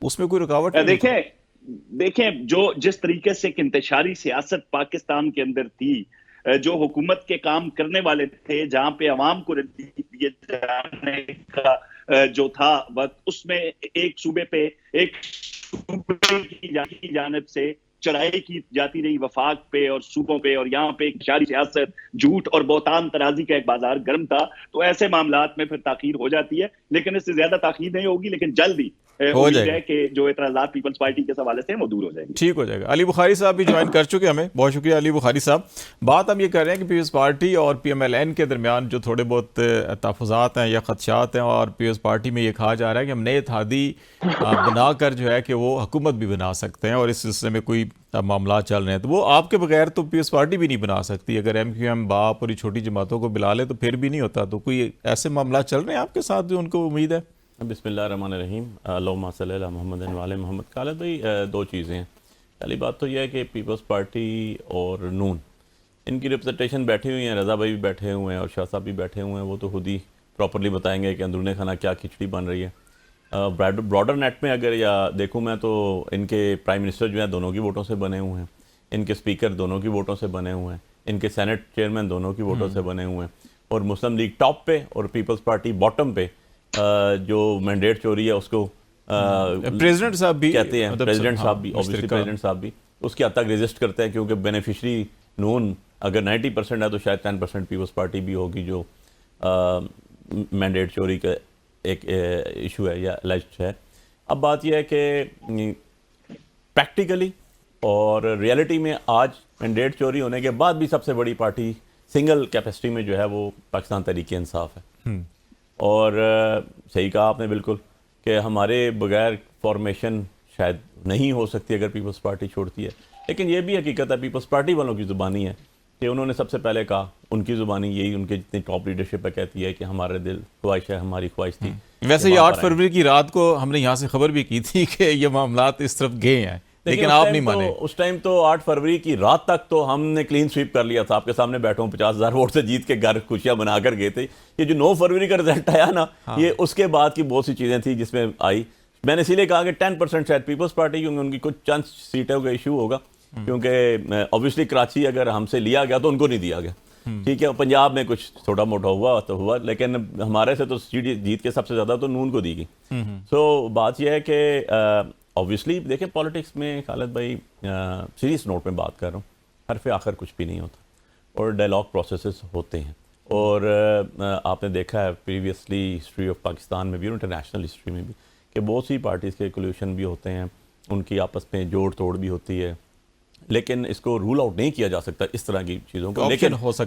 उसमें कोई रुकावट नहीं थी? देखें जो जिस तरीके से एक इंतशारी सियासत पाकिस्तान के अंदर थी, जो हुकूमत के काम करने वाले थे, जहां पे अवाम को दिए जाने का जो था वक्त, उसमें एक सूबे की जानिब से चढ़ाई की जाती रही वफाक पे और सूबों पे, और यहाँ पे एक शारी सियासत, झूठ और बहुतान तराजी का एक बाजार गर्म था। तो ऐसे मामलात में फिर ताखीर हो जाती है, लेकिन इससे ज्यादा ताखीर नहीं होगी, लेकिन जल्दी हो उम्मीद जाएगा है कि जो एतराज़ात पीपल्स पार्टी के हवाले से वो दूर हो जाएंगे। ठीक हो जाएगा। अली बुखारी साहब भी ज्वाइन कर चुके हमें, बहुत शुक्रिया अली बुखारी साहब। बात हम ये कर रहे हैं कि पीपल्स पार्टी और PMLN के दरमियान जो थोड़े बहुत तहफ़्फ़ुज़ात हैं या ख़दशात हैं, और पीपल्स पार्टी में ये कहा जा रहा है कि हम नए इत्तेहादी बनाकर जो है कि वो हुकूमत भी बना सकते हैं, और इस सिलसिले में कोई मामला चल रहे हैं। तो वो आपके बगैर तो पीपल्स पार्टी भी नहीं बना सकती। अगर MQM बाप और ये छोटी जमातों को बुला ले तो फिर भी नहीं होता। तो कोई ऐसे मामला चल रहे हैं आपके साथ जो उनको उम्मीद है? बिस्मिल्लाहिर्रहमानिर्रहीम, अल्लाहुम्मा सल्ली अला मुहम्मद वाले मोहम्मद। खालिद भाई, दो चीज़ें हैं। पहली बात तो यह है कि पीपल्स पार्टी और नून, इनकी रिप्रेजेंटेशन बैठी हुई हैं, रज़ा भाई भी बैठे हुए हैं और शाह साहब भी बैठे हुए हैं। वो तो खुद ही प्रॉपरली बताएंगे कि अंदरूनी खाना क्या खिचड़ी बन रही है। ब्रॉडर नेट में अगर या देखूँ मैं तो इनके प्राइम मिनिस्टर जो हैं दोनों की वोटों से बने हुए हैं, इनके स्पीकर दोनों की वोटों से बने हुए हैं, इनके सेनेट चेयरमैन दोनों की वोटों से बने हुए हैं, और मुस्लिम लीग टॉप पे और पीपल्स पार्टी बॉटम पे जो मैंडेट चोरी है उसको प्रेसिडेंट साहब भी कहते हैं, प्रेसिडेंट साहब भी, हाँ, ऑब्वियसली प्रेसिडेंट साहब भी उसकी हद तक रेजिस्ट करते हैं, क्योंकि बेनिफिशरी नून अगर 90% है तो शायद 10% पीपल्स पार्टी भी होगी, जो मैंडेट चोरी का एक इशू है या एलिज्ड है। अब बात यह है कि प्रैक्टिकली और रियलिटी में आज मैंडेट चोरी होने के बाद भी सबसे बड़ी पार्टी सिंगल कैपेसिटी में जो है वो पाकिस्तान तहरीक इंसाफ है। और सही कहा आपने बिल्कुल कि हमारे बगैर फॉर्मेशन शायद नहीं हो सकती अगर पीपल्स पार्टी छोड़ती है। लेकिन ये भी हकीकत है, पीपल्स पार्टी वालों की ज़ुबानी है कि उन्होंने सबसे पहले कहा, उनकी ज़ुबानी यही, उनके जितनी टॉप लीडरशिप है कहती है कि हमारे दिल ख्वाहिश है, हमारी ख्वाहिश थी। वैसे ये 8 फरवरी की रात को हमने यहाँ से खबर भी की थी कि ये मामलात इस तरफ गए हैं, लेकिन आप नहीं माने। उस टाइम तो 8 फरवरी की रात तक तो हमने क्लीन स्वीप कर लिया था। आपके सामने बैठा हूँ, 50,000 वोट से जीत के घर खुशियां बनाकर गए थे। ये जो 9 फरवरी का रिजल्ट आया ना, ये उसके बाद की बहुत सी चीज़ें थी जिसमें आई। मैंने इसीलिए कहा कि 10% शायद पीपल्स पार्टी, क्योंकि उनकी कुछ चंद सीटों का इशू होगा, क्योंकि ऑब्वियसली कराची अगर हमसे लिया गया तो उनको नहीं दिया गया, ठीक है। पंजाब में कुछ छोटा मोटा हुआ तो हुआ, लेकिन हमारे से तो सीट जीत के सबसे ज़्यादा तो नून को दी गई। सो बात यह है कि ऑब्वियसली देखिए पॉलिटिक्स में खालिद भाई, सीरियस नोट में बात कर रहा हूँ, हरफ आखिर कुछ भी नहीं होता और डायलॉग प्रोसेसेस होते हैं। और आपने देखा है प्रीवियसली हिस्ट्री ऑफ पाकिस्तान में भी और इंटरनेशनल हिस्ट्री में भी कि बहुत सी पार्टीज़ के कोल्यूशन भी होते हैं, उनकी आपस में जोड़ तोड़ भी होती है, लेकिन इसको रूल आउट नहीं किया जा सकता इस तरह की चीज़ों को।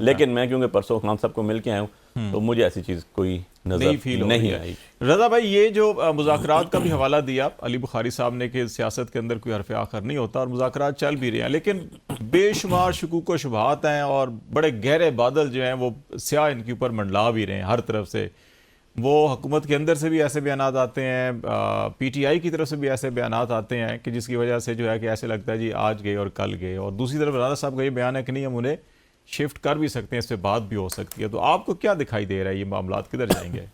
लेकिन मैं क्योंकि परसों खान साहब को मिल के आया हूँ तो मुझे ऐसी चीज़ कोई नजर नहीं आई। रज़ा भाई, ये जो मुज़ाकरात का भी हवाला दिया अली बुखारी साहब ने कि सियासत के अंदर कोई हरफ आखिर नहीं होता और मुज़ाकरात चल भी रहे हैं, लेकिन बेशुमार शकूक व शुबहात हैं और बड़े गहरे बादल जो हैं वो स्याह इनके ऊपर मंडला भी रहे हैं हर तरफ से। वो हुकूमत के अंदर से भी ऐसे बयानात आते हैं, PTI की तरफ से भी ऐसे बयानात आते हैं कि जिसकी वजह से जो है कि ऐसे लगता है जी आज गए और कल गए। और दूसरी तरफ राजा साहब का ये बयान है कि नहीं, हम उन्हें शिफ्ट कर भी सकते हैं, इस पर बात भी हो सकती है। तो आपको क्या दिखाई दे रहा है, ये मामलात किधर जाएंगे?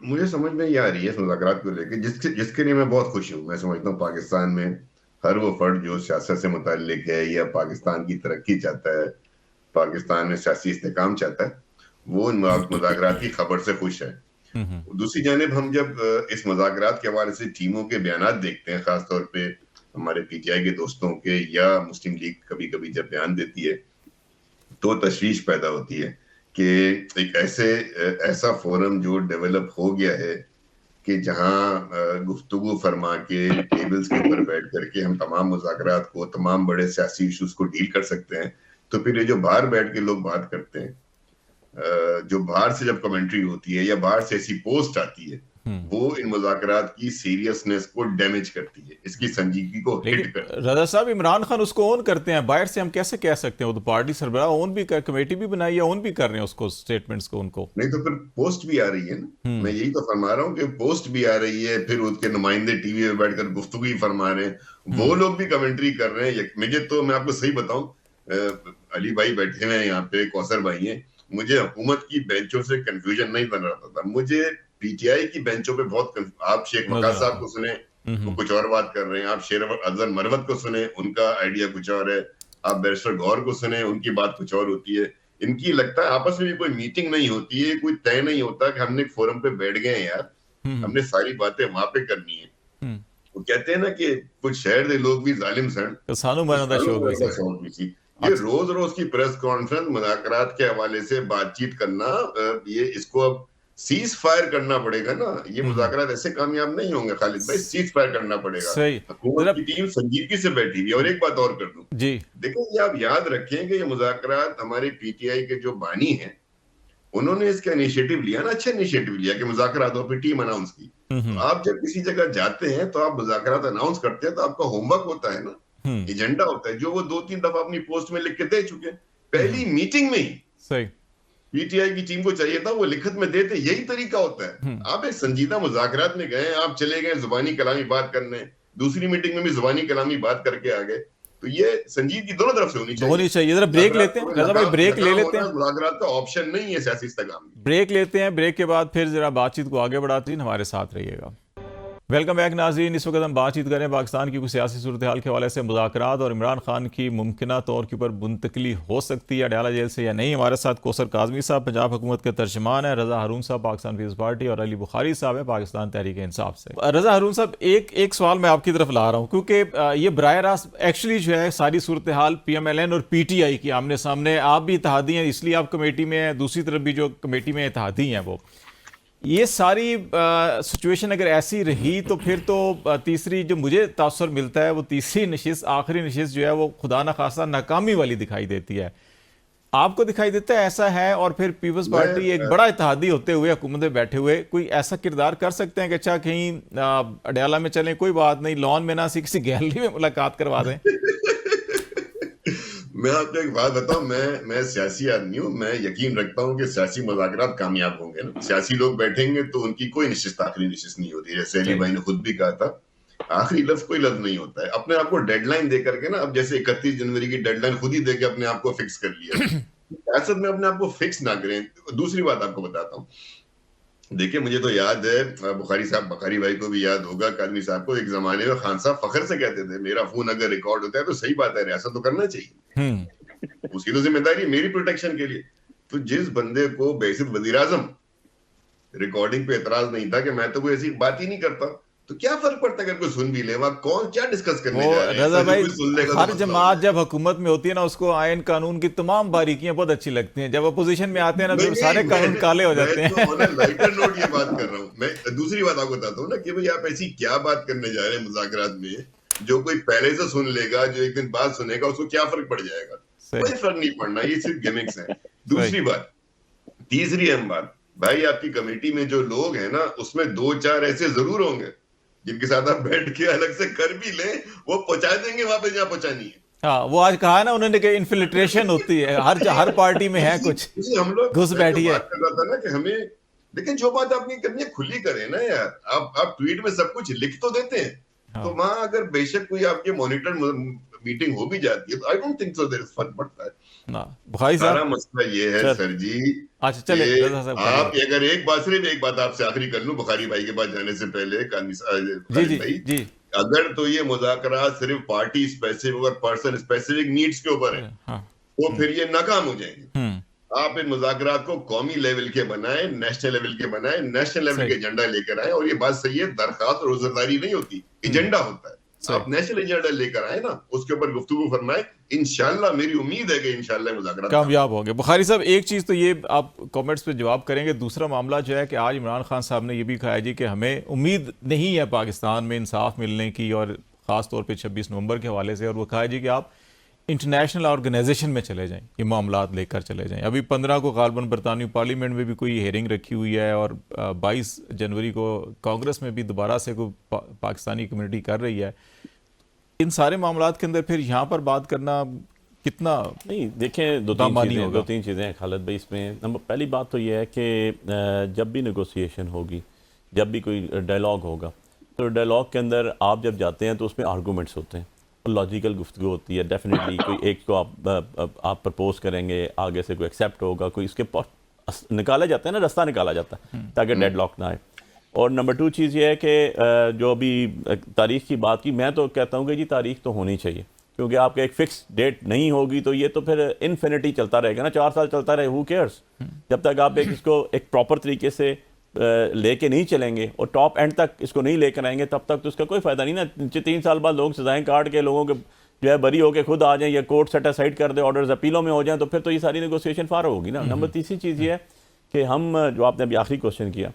मुझे समझ में ये आ रही है मुज़ाकरात को लेकर, जिसके लिए मैं बहुत खुश हूँ। मैं समझता हूँ पाकिस्तान में हर वो फर्द जो सियासत से मुताल्लिक है या पाकिस्तान की तरक्की चाहता है, पाकिस्तान में सियासी इस्तेकाम चाहता है, वो मुज़ाकरात की खबर से खुश है। दूसरी जानिब हम जब इस मुज़ाकरात के हवाले से टीमों के बयानात देखते हैं, खासतौर पे हमारे PTI के दोस्तों के या मुस्लिम लीग कभी कभी जब बयान देती है, तो तशवीश पैदा होती है कि एक ऐसा फोरम जो डेवलप हो गया है कि जहां गुफ्तगू फरमा के टेबल्स के ऊपर बैठ करके हम तमाम मुज़ाकरात को, तमाम बड़े सियासी इश्यूज को डील कर सकते हैं। तो फिर ये जो बाहर बैठ के लोग बात करते हैं, जो बाहर से जब कमेंट्री होती है या बाहर से ऐसी पोस्ट आती है, वो इन मुज़ाकरात की सीरियसनेस को डैमेज करती है, इसकी संजीदगी को हिट करती है। रज़ा साहब, इमरान खान उसको ओन करते हैं, बाहर से हम कैसे कह सकते हैं? वो तो पार्टी सरबराह ओन भी कर, कमेटी भी बनाई है, ओन भी कर रहे हैं उसको, स्टेटमेंट्स को उनको। नहीं तो फिर पोस्ट भी आ रही है ना, मैं यही तो फरमा रहा हूँ कि पोस्ट भी आ रही है, फिर उसके नुमाइंदे टीवी में बैठकर गुफ्तगू ही फरमा रहे हैं, वो लोग भी कमेंट्री कर रहे हैं। मुझे तो, मैं आपको सही बताऊं, अली भाई बैठे हुए हैं यहाँ पे, कौसर भाई हैं, मुझे हुकूमत की बेंचों से कंफ्यूजन नहीं बन रहा था, मुझे PTI की बेंचों पे बहुत, आप शेख मकास साहब को सुने, वो कुछ और बात कर रहे हैं। आप शेर अफजल मरवत को सुने, उनका आइडिया कुछ और है। आप बैरिस्टर गौर को सुने, उनकी बात कुछ और होती है। इनकी लगता है आपस में भी कोई मीटिंग नहीं होती है, कोई तय नहीं होता कि हमने एक फोरम पे बैठ गए हैं यार, हमने सारी बातें वहां पे करनी है। वो कहते हैं ना कि कुछ शहर के लोग भी जालिम सन, सानू मानो दा शौक है सर। ये रोज रोज की प्रेस कॉन्फ्रेंस मुज़ाकरात के हवाले से बातचीत करना, ये इसको अब सीज फायर करना पड़ेगा ना। ये मुज़ाकरात ऐसे कामयाब नहीं होंगे खालिद भाई, सीज फायर करना पड़ेगा। सही। हुकूमत की टीम संजीदगी से बैठी हुई है। और एक बात और कर दूं जी, देखो, ये आप याद रखें कि ये मुज़ाकरात हमारे पीटीआई के जो बानी हैं, उन्होंने इसका इनिशिएटिव लिया ना, अच्छा इनिशिएटिव लिया कि मुज़ाकरात हो, फिर टीम अनाउंस की। तो आप जब किसी जगह जाते हैं तो आप मुज़ाकरात अनाउंस करते हैं तो आपका होमवर्क होता है ना, एजेंडा होता है, जो वो 2-3 दफा अपनी पोस्ट में लिख के दे चुके हैं। पहली मीटिंग में ही सही पीटीआई की टीम को चाहिए था वो लिखत में देते। यही तरीका होता है। आप एक संजीदा मुज़ाकरात में गए, आप चले गए जुबानी कलामी बात करने, दूसरी मीटिंग में भी जुबानी कलामी बात करके आ गए, तो ये संजीदगी दोनों तरफ से होनी चाहिए। जरा ब्रेक लेते हैं रजा भाई, ब्रेक ले लेते हैं। मुज़ाकरात का ऑप्शन नहीं है सियासी इस्तेकाम। ब्रेक लेते हैं, ब्रेक के बाद फिर जरा बातचीत को आगे बढ़ाते हैं। हमारे साथ रहिएगा। वेलकम बैक नाज़रीन। इस वक्त हम बातचीत करें पाकिस्तान की कुछ सियासी सूरत हाल के हवाले से, मुज़ाकरात और इमरान खान की मुमकिना तौर के ऊपर मुंतकली हो सकती है अडयाला जेल से या नहीं। हमारे साथ कौसर काज़मी साहब पंजाब हुकूमत के तर्जमान है, रजा हारून साहब पाकिस्तान पीपल्स पार्टी और अली बुखारी साहब है पाकिस्तान तहरीक इंसाफ से। रजा हारून साहब, एक सवाल मैं आपकी तरफ ला रहा हूँ, क्योंकि ये बराह रास्त एक्चुअली जो है सारी सूरत हाल PMLN और PTI की आमने सामने। आप भी इत्तेहादी हैं इसलिए आप कमेटी में हैं, दूसरी तरफ भी जो कमेटी में इत्तेहादी हैं वो, ये सारी सिचुएशन अगर ऐसी रही तो फिर तो तीसरी जो मुझे तासुर मिलता है वो तीसरी नशिस्त, आखिरी नशिस्त जो है वो खुदा न खासा नाकामी वाली दिखाई देती है। आपको दिखाई देता है ऐसा है? और फिर पीपल्स पार्टी एक बड़ा इत्तेहादी होते हुए हुकूमत में बैठे हुए कोई ऐसा किरदार कर सकते हैं कि अच्छा कहीं अडयाला में चलें, कोई बात नहीं, लॉन में ना सी किसी गैलरी में मुलाकात करवा दें? मैं आपको एक बात बताऊं, मैं सियासी आदमी हूं। मैं यकीन रखता हूं कि सियासी मुज़ाकरात कामयाब होंगे ना। सियासी लोग बैठेंगे तो उनकी कोई निश्चित आखिरी निश्चित नहीं होती। जैसे अली भाई ने खुद भी कहा था, आखिरी लफ्ज कोई लफ्ज नहीं होता है। अपने आप को डेडलाइन दे करके ना, अब जैसे 31 जनवरी की डेडलाइन खुद ही दे के अपने आप को फिक्स कर लिया। सियासत में अपने आप को फिक्स ना करें। दूसरी बात आपको बताता हूँ, देखिए मुझे तो याद है, बुखारी साहब, बुखारी भाई को भी याद होगा, कादमी साहब को, एक जमाने में खान साहब फखर से कहते थे, मेरा फोन अगर रिकॉर्ड होता है तो सही बात है, रियासत तो करना चाहिए, उसकी तो जिम्मेदारी मेरी प्रोटेक्शन के लिए। तो जिस बंदे को बेसित वजीर आजम रिकॉर्डिंग पे एतराज नहीं था कि मैं तो कोई ऐसी बात ही नहीं करता, तो क्या फर्क पड़ता है अगर कोई सुन भी ले, वहां कौन क्या डिस्कस करने जा रहे हैं। रजा भाई, हर तो जमात जब हुकूमत में होती है ना, उसको आयन कानून की तमाम बारीकियां बहुत अच्छी लगती हैं। जब अपोजिशन में आते हैं ना तो सारे कानून काले हो जाते हैं। मैं लाइटर नोट ये बात कर रहा हूँ। मैं दूसरी बात आपको बताता हूँ ना कि भाई आप ऐसी क्या बात करने जा रहे हैं मुज़ाकरात में, जो कोई पहले से सुन लेगा, जो एक दिन बाद सुनेगा, उसको क्या फर्क पड़ जाएगा? कोई फर्क नहीं पड़ना, ये सिर्फ गिमिक्स है। दूसरी बात, तीसरी अहम बात, भाई आपकी कमेटी में जो लोग हैं ना, उसमें 2-4 ऐसे जरूर होंगे जिनके साथ आप बैठ के अलग से कर भी लें, वो पहुंचा देंगे वहां पे जहां पहुंचानी है। हाँ, वो आज कहा ना उन्होंने कि इन्फिल्ट्रेशन होती है, हर पार्टी में है कुछ हम लोग घुस बैठी है। बात कर रहा था ना कि हमें, लेकिन जो बात आपने करनी है खुली करें ना यार। आप ट्वीट में सब कुछ लिख तो देते हैं, तो वहां अगर बेशक कोई आपके मॉनिटर मीटिंग हो भी जाती है तो I don't think so there is फर्क पड़ता है ना। भाई सारा मसला ये है सर जी, अच्छा चले आप अगर एक बात, सिर्फ एक बात आपसे आखिरी कर लूं बुखारी भाई के पास जाने से पहले, जी, अगर तो ये मुज़ाकरात सिर्फ पार्टी स्पेसिफिक और पर्सन स्पेसिफिक नीड्स के ऊपर है, तो फिर ये नाकाम हो जाएंगे। आप इन मुज़ाकरात को कौमी लेवल के बनाए, नेशनल लेवल के बनाए, नेशनल लेवल के एजेंडा लेकर आए। और ये बात सही है, दरखास्त और उज़रदारी नहीं होती, एजेंडा होता है। आप नेशनल एजेंडा लेकर आए ना, उसके ऊपर गुफ्तगू फरमाए, इंशाल्लाह मेरी उम्मीद है कि इंशाल्लाह मुज़ाकरात कामयाब होंगे। बुखारी साहब, एक चीज़ तो ये आप कमेंट्स पे जवाब करेंगे, दूसरा मामला जो है कि आज इमरान खान साहब ने ये भी कहा जी कि हमें उम्मीद नहीं है पाकिस्तान में इंसाफ मिलने की, और ख़ास तौर पे 26 नवंबर के हवाले से। और वो कहा जी कि आप इंटरनेशनल ऑर्गेनाइजेशन में चले जाएं, ये मामलात लेकर चले जाएं। अभी 15 को गालबन बरतानी पार्लियामेंट में भी कोई हेयरिंग रखी हुई है, और 22 जनवरी को कांग्रेस में भी दोबारा से कोई पाकिस्तानी कम्युनिटी कर रही है। इन सारे मामलात के अंदर फिर यहाँ पर बात करना कितना नहीं, देखें दो तीन चीज़ें हैं खालिद भाई इसमें। नंबर पहली बात तो ये है कि जब भी नेगोशिएशन होगी, जब भी कोई डायलॉग होगा, तो डायलॉग के अंदर आप जब जाते हैं तो उसमें आर्गूमेंट्स होते हैं, लॉजिकल गुफ्तगू होती है। डेफिनेटली कोई एक को आप प्रपोज करेंगे, आगे से कोई एक्सेप्ट होगा, कोई इसके निकाला जाता है ना, रास्ता निकाला जाता है ताकि डेडलॉक ना आए। और नंबर 2 चीज़ ये है कि जो अभी तारीख की बात की, मैं तो कहता हूँ कि जी तारीख तो होनी चाहिए, क्योंकि आपके एक फिक्स डेट नहीं होगी तो ये तो फिर इन्फिनिटी चलता रहेगा ना, 4 साल चलता रहे, हु केयर्स। जब तक आप इसको एक प्रॉपर तरीके से लेके नहीं चलेंगे और टॉप एंड तक इसको नहीं लेकर आएंगे, तब तक तो इसका कोई फ़ायदा नहीं ना। 3 साल बाद लोग सजाएं काट के लोगों के जो है बरी होकर खुद आ जाएं या कोर्ट सेट असाइड कर दे, ऑर्डर्स अपीलों में हो जाएं, तो फिर तो ये सारी नेगोशिएशन फार होगी ना। नंबर 3 चीज़ ये है कि हम, जो आपने अभी आखिरी क्वेश्चन किया,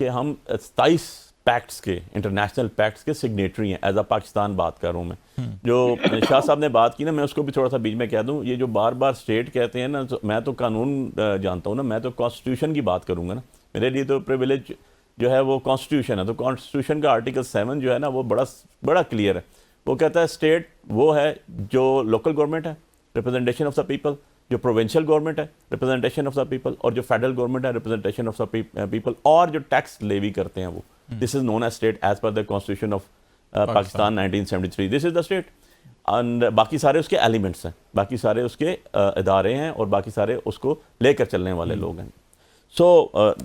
कि हम 27 पैक्ट्स के, इंटरनेशनल पैक्ट्स के सिग्नेटरी हैं। एज अ पाकिस्तान बात कर रहा हूँ मैं। जो शाह साहब ने बात की ना, मैं उसको भी थोड़ा सा बीच में कह दूँ, ये जो बार बार स्टेट कहते हैं ना, तो मैं तो कानून जानता हूँ ना, मैं तो कॉन्स्टिट्यूशन की बात करूँगा ना। मेरे लिए तो प्रिविलेज जो है वो कॉन्स्टिट्यूशन है। तो कॉन्स्टिट्यूशन का आर्टिकल 7 जो है ना, वो बड़ा क्लियर है। वो कहता है स्टेट वो है जो लोकल गवर्नमेंट है, रिप्रेजेंटेशन ऑफ द पीपल, जो प्रोविंशियल गवर्नमेंट है, रिप्रेजेंटेशन ऑफ द पीपल, और जो फेडरल गवर्नमेंट है, रिप्रेजेंटेशन ऑफ द पीपल, और जो टैक्स लेवी करते हैं वो, this is known as state as per the constitution of Pakistan 1973। This is the state. And बाकी सारे उसके एलिमेंट्स हैं, बाकी सारे उसके इदारे हैं, और बाकी सारे उसको लेकर चलने वाले लोग हैं। सो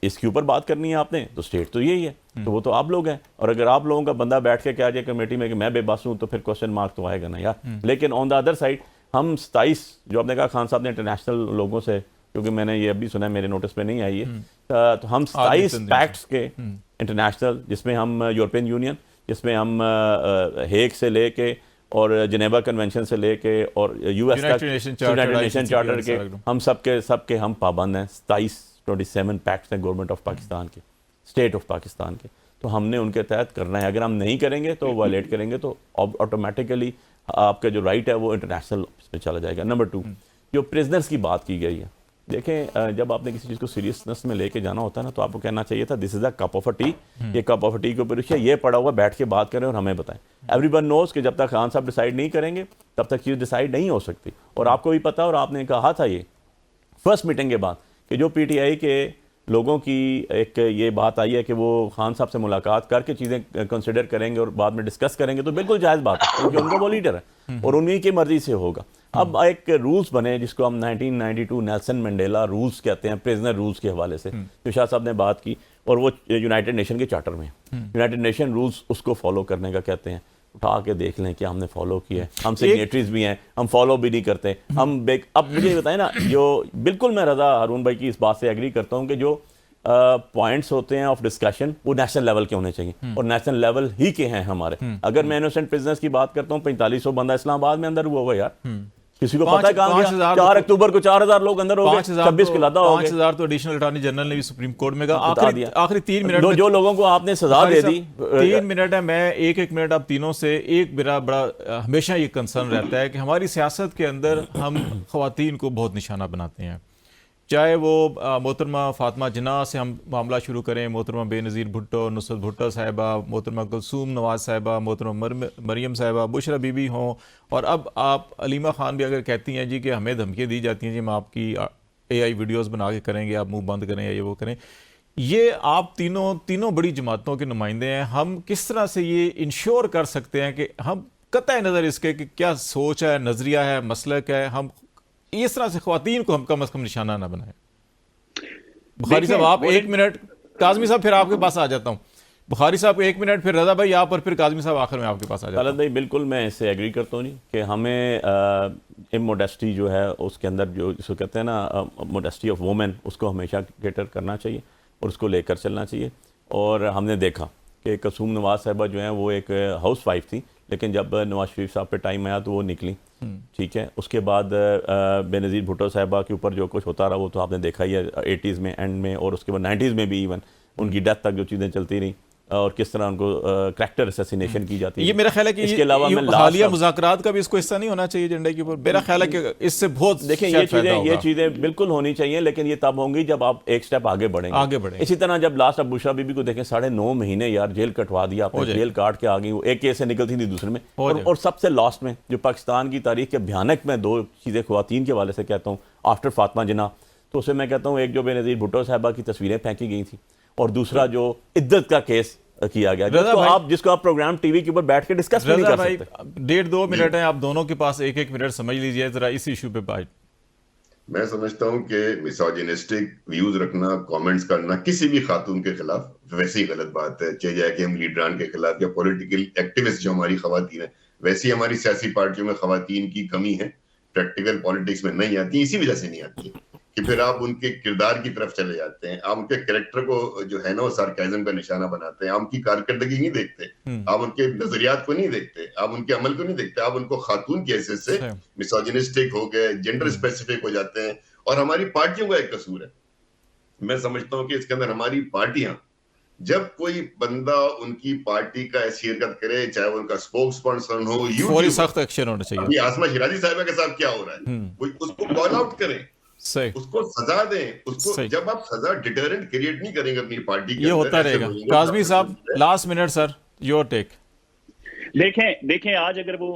इसके ऊपर बात करनी है आपने, तो स्टेट तो यही है, तो वो तो आप लोग हैं। और अगर आप लोगों का बंदा बैठ के क्या जाए कमेटी में कि मैं बेबस हूँ, तो फिर क्वेश्चन मार्क तो आएगा ना यार। लेकिन ऑन द अदर साइड हम 27, जो आपने कहा खान साहब ने इंटरनेशनल लोगों से, क्योंकि मैंने ये अभी सुना है, मेरे नोटिस पे नहीं आई है, तो हम 27 पैक्ट्स के इंटरनेशनल, जिसमें हम यूरोपियन यूनियन, जिसमें हम हेग से लेके और जिनेवा कन्वेंशन से लेके और यूएस का यूनाइटेड नेशन चार्टर के, हम सबके हम पाबंद हैं। 27 पैक्ट्स हैं गवर्नमेंट ऑफ पाकिस्तान के, स्टेट ऑफ पाकिस्तान के, तो हमने उनके तहत करना है। अगर हम नहीं करेंगे तो वायलेट करेंगे, तो ऑटोमेटिकली आपका जो राइट है वो इंटरनेशनल में चला जाएगा। नंबर 2, जो प्रिजनर्स की बात की गई है, देखें जब आपने किसी चीज़ को सीरियसनेस में लेके जाना होता है ना, तो आपको कहना चाहिए था this is a cup of a T. ये कप ऑफ अ टी के ऊपर ये पड़ा हुआ, बैठ के बात करें और हमें बताएं। एवरीवन नोज कि जब तक खान साहब डिसाइड नहीं करेंगे तब तक चीज़ डिसाइड नहीं हो सकती। और आपको भी पता, और आपने कहा था ये फर्स्ट मीटिंग के बाद, कि जो पीटीआई के लोगों की एक ये बात आई है कि वो खान साहब से मुलाकात करके चीज़ें कंसिडर करेंगे और बाद में डिस्कस करेंगे, तो बिल्कुल जायज़ बात है, क्योंकि उनका वो लीडर है और उन्हीं की मर्जी से होगा। अब एक रूल्स बने जिसको हम 1992 नेल्सन मंडेला रूल्स कहते हैं, प्रिजनर रूल्स के हवाले से, जो शाह साहब ने बात की, और वो यूनाइटेड नेशन के चार्टर में, यूनाइटेड नेशन रूल्स उसको फॉलो करने का कहते हैं। उठा के देख लें कि हमने फॉलो किया है, हम सिग्नेटरीज भी हैं, हम फॉलो भी नहीं करते। अब मुझे बताएं ना, जो बिल्कुल मैं रज़ा हारून भाई की इस बात से एग्री करता हूँ कि जो पॉइंट्स होते हैं ऑफ डिस्कशन वो नेशनल लेवल के होने चाहिए, और नेशनल लेवल ही के हैं हमारे। अगर मैं इनोसेंट प्रिजनर्स की बात करता हूँ, 4500 बंदा इस्लामाबाद में अंदर हुआ हुआ यार, किसी को पता है कहां गया? 4 अक्टूबर को 4000 लोग अंदर हो गए, 26 को लादा हो गए। 5000 तो एडिशनल अटॉर्नी जनरल ने भी सुप्रीम कोर्ट में कहा। आखिरी 3 मिनट जो लोगों को आपने सजा दे दी, 3 मिनट है, मैं एक मिनट आप तीनों से, एक मेरा बड़ा हमेशा ये कंसर्न रहता है कि हमारी सियासत के अंदर हम खवातीन को बहुत निशाना बनाते हैं। चाहे वो मोहतरमा फातिमा जिन्ना से हम मामला शुरू करें, मोहतरमा बेनज़ीर भुट्टो, नुसरत भुट्टो साहिबा, मोहतरमा कुलसूम नवाज साहिबा, मोहतरमा मरियम साहिबा, बुशरा बीबी हों, और अब आप अलीमा खान भी अगर कहती हैं जी कि हमें धमकियाँ दी जाती हैं जी, हम आपकी AI वीडियोस बना के करेंगे, आप मुंह बंद करें या ये वो करें। ये आप तीनों बड़ी जमातों के नुमाइंदे हैं, हम किस तरह से ये इंश्योर कर सकते हैं कि हम कतई नज़र इसके कि क्या सोच है, नज़रिया है, मसलक है, हम इस तरह से ख्वातीन को हम कम अज़ कम निशाना ना बनाएं? बुखारी साहब आप 1 मिनट, काज़मी साहब फिर आपके पास आ जाता हूँ। बुखारी साहब 1 मिनट, फिर रज़ा भाई आप, और फिर काज़मी साहब आखिर में आपके पास आ जाता हूँ। भाई बिल्कुल मैं इससे एग्री करता हूँ कि हमें इमोडेस्टी जो है उसके अंदर, जो जिसको कहते हैं ना मोडेस्टी ऑफ वुमेन, उसको हमेशा केटर करना चाहिए और उसको लेकर चलना चाहिए। और हमने देखा कि कुलसूम नवाज साहिबा जो हैं वो एक हाउस वाइफ थी, लेकिन जब नवाज शरीफ साहब पे टाइम आया तो वो निकली, ठीक है। उसके बाद बेनज़ीर भुट्टो साहिबा के ऊपर जो कुछ होता रहा वो तो आपने देखा ही है 80s में एंड में, और उसके बाद 90s में भी इवन उनकी डेथ तक जो चीज़ें चलती रही, और किस तरह उनको करैक्टर असैसिनेशन की जाती है। ये मेरा ख्याल है कि इसके अलावा हालिया मुज़ाकरात का भी इसको हिस्सा नहीं होना चाहिए एजेंडे के ऊपर। मेरा ख्याल है कि इससे बहुत, देखिए ये चीज़ें बिल्कुल होनी चाहिए, लेकिन ये तब होंगी जब आप एक स्टेप आगे बढ़ेंगे। इसी तरह जब लास्ट अब बुशरा बीबी को देखें, 9.5 महीने यार जेल कटवा दिया आपने, जेल काट के आ गई, वो एक केस से निकलती थी दूसरे में, और सबसे लास्ट में जो पाकिस्तान की तारीख के भयानक में 2 चीज़ें ख्वातीन के वाले से कहता हूँ, आफ्टर फातिमा जिन्ना, तो उससे मैं कहता हूँ एक जो बेनज़ीर भुट्टो साहिबा की तस्वीरें फेंकी गई थी, और दूसरा जो इद्दत का केस किया गया, जिसको आप प्रोग्राम टीवी के ऊपर बैठ के डिस्कस नहीं कर सकते। 1.5-2 मिनट है, आप दोनों के पास 1 मिनट समझ लीजिए जरा इस इशू पे बात। मैं समझता हूं कि मिसोजिनिस्टिक व्यूज रखना, कमेंट्स करना किसी भी खातून के खिलाफ वैसे ही गलत बात है, चाहे जाए कि हम लीडरान के खिलाफ या पॉलिटिकल एक्टिविस्ट जो हमारी खवातीन है, वैसी हमारी सियासी पार्टियों में खवातीन की कमी है, प्रैक्टिकल पॉलिटिक्स में नहीं आती, इसी वजह से नहीं आती है कि फिर आप उनके किरदार की तरफ चले जाते हैं, आप उनके कैरेक्टर को जो है ना वो सार्केज्म का निशाना बनाते हैं, आप उनकी कारकर्दगी नहीं देखते, आप उनके नजरियात को नहीं देखते, आप उनके अमल को नहीं देखते, आप उनको खातून की हैसियत से मिसोजिनिस्टिक हो गए, जेंडर स्पेसिफिक हो जाते हैं। और हमारी पार्टियों का एक कसूर है, मैं समझता हूं कि इसके अंदर हमारी पार्टियां, जब कोई बंदा उनकी पार्टी का हैसियत करे, चाहे वो उनका स्पोक्स पर्सन हो, फौरी सख्त एक्शन होना चाहिए। अभी आसमा शिराजी साहिबा के साथ क्या हो रहा है, वो उसको कॉल आउट करें, सही, उसको सजा दें, उसको सही। जब आप सजा डिटरेंट क्रिएट नहीं करेंगे अपनी पार्टी के ये अंदर, होता ऐसे रहेगा। बोलेंगे, काज़मी साहब, last minute sir, your take. देखें आज अगर वो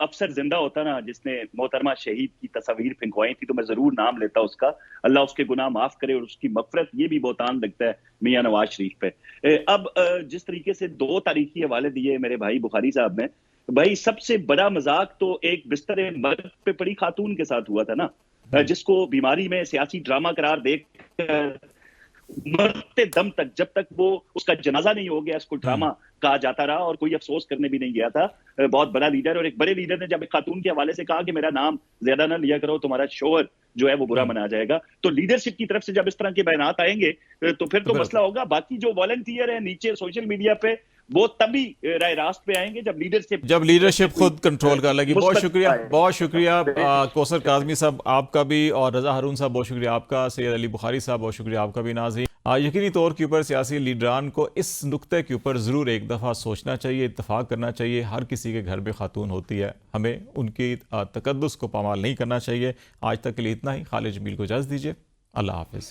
अफसर जिंदा होता ना जिसने मोहतरमा शहीद की तस्वीर फिंकवाई थी, तो मैं जरूर नाम लेता उसका। अल्लाह उसके गुनाह माफ करे और उसकी मगफरत। ये भी बहुतान लगता है मियां नवाज शरीफ पे। अब जिस तरीके से 2 तारीखी हवाले दिए मेरे भाई बुखारी साहब ने, भाई सबसे बड़ा मजाक तो एक बिस्तर मर्द पे पड़ी खातून के साथ हुआ था ना, जिसको बीमारी में सियासी ड्रामा करार देकर मरते दम तक, जब तक वो उसका जनाजा नहीं हो गया, इसको ड्रामा कहा जाता रहा और कोई अफसोस करने भी नहीं गया था। बहुत बड़ा लीडर, और एक बड़े लीडर ने जब एक खातून के हवाले से कहा कि मेरा नाम ज्यादा ना लिया करो, तुम्हारा शोहर जो है वो बुरा मना जाएगा। तो लीडरशिप की तरफ से जब इस तरह के बयानात आएंगे तो फिर तो मसला होगा। बाकी जो वॉलंटियर है नीचे सोशल मीडिया पे, वो तभी राय रास्त पे आएंगे जब लीडरशिप खुद कंट्रोल कर लेगी। बहुत शुक्रिया कौसर काज़मी साहब आपका भी, और रजा हारून साहब बहुत शुक्रिया आपका, सैयद अली बुखारी साहब बहुत शुक्रिया आपका भी। नाज़रीन, यकीनी तौर के ऊपर सियासी लीडरान को इस नुक्ते के ऊपर ज़रूर एक दफ़ा सोचना चाहिए, इत्तफाक करना चाहिए। हर किसी के घर में खातून होती है, हमें उनकी तकद्दुस को पामाल नहीं करना चाहिए। आज तक के लिए इतना ही। खालिद जमील को इजाज़त दीजिए। अल्लाह हाफ़िज़।